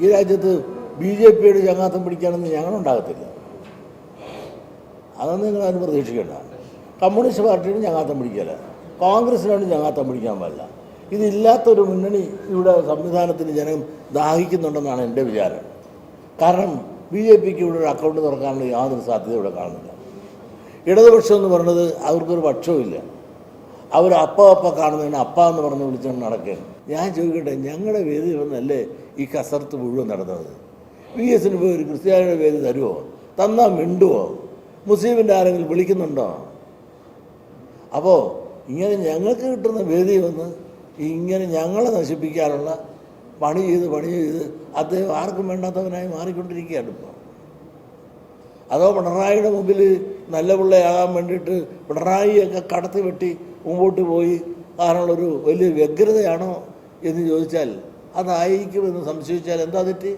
ഈ രാജ്യത്ത് BJPയുടെ ചങ്ങാത്തം പിടിക്കാനൊന്നും ഞങ്ങളുണ്ടാകത്തില്ല. അതൊന്നും നിങ്ങൾ അതിന് പ്രതീക്ഷിക്കേണ്ട. കമ്മ്യൂണിസ്റ്റ് പാർട്ടിയുടെ ചങ്ങാത്തം പിടിക്കല, കോൺഗ്രസിനോട് ചങ്ങാത്തം പിടിക്കാൻ പാടില്ല. ഇതില്ലാത്തൊരു മുന്നണി ഇവിടെ സംവിധാനത്തിന് ജനം ദാഹിക്കുന്നുണ്ടെന്നാണ് എൻ്റെ വിചാരം. കാരണം BJPക്ക് ഇവിടെ ഒരു അക്കൗണ്ട് തുറക്കാനുള്ള യാതൊരു സാധ്യത ഇവിടെ കാണുന്നില്ല. ഇടതുപക്ഷം എന്ന് പറയുന്നത് അവർക്കൊരു പക്ഷവുമില്ല. അവർ അപ്പ കാണുന്നതിന് അപ്പ എന്ന് പറഞ്ഞ് വിളിച്ചുകൊണ്ട് നടക്കുകയാണ്. ഞാൻ ചോദിക്കട്ടെ, ഞങ്ങളുടെ വേദി വന്നല്ലേ ഈ കസർത്ത് മുഴുവൻ നടന്നത്? VSന് പോയി ഒരു ക്രിസ്ത്യാനിയുടെ വേദി തരുമോ? തന്നാൽ മിണ്ടുവോ? മുസ്ലിമിൻ്റെ ആരെങ്കിലും വിളിക്കുന്നുണ്ടോ? അപ്പോൾ ഇങ്ങനെ ഞങ്ങൾക്ക് കിട്ടുന്ന വേദി വന്ന് ഇങ്ങനെ ഞങ്ങളെ നശിപ്പിക്കാനുള്ള പണി ചെയ്ത് അദ്ദേഹം ആർക്കും വേണ്ടാത്തവനായി മാറിക്കൊണ്ടിരിക്കുകയാണ് ഇപ്പോൾ. അതോ പിണറായിയുടെ മുമ്പിൽ നല്ല പിള്ളയാകാൻ വേണ്ടിയിട്ട് പിണറായിയൊക്കെ കടത്തി വെട്ടി മുമ്പോട്ട് പോയി കാരണമുള്ളൊരു വലിയ വ്യഗ്രതയാണോ എന്ന് ചോദിച്ചാൽ അതായിരിക്കുമെന്ന് സംശയിച്ചാൽ എന്താ തെറ്റ്?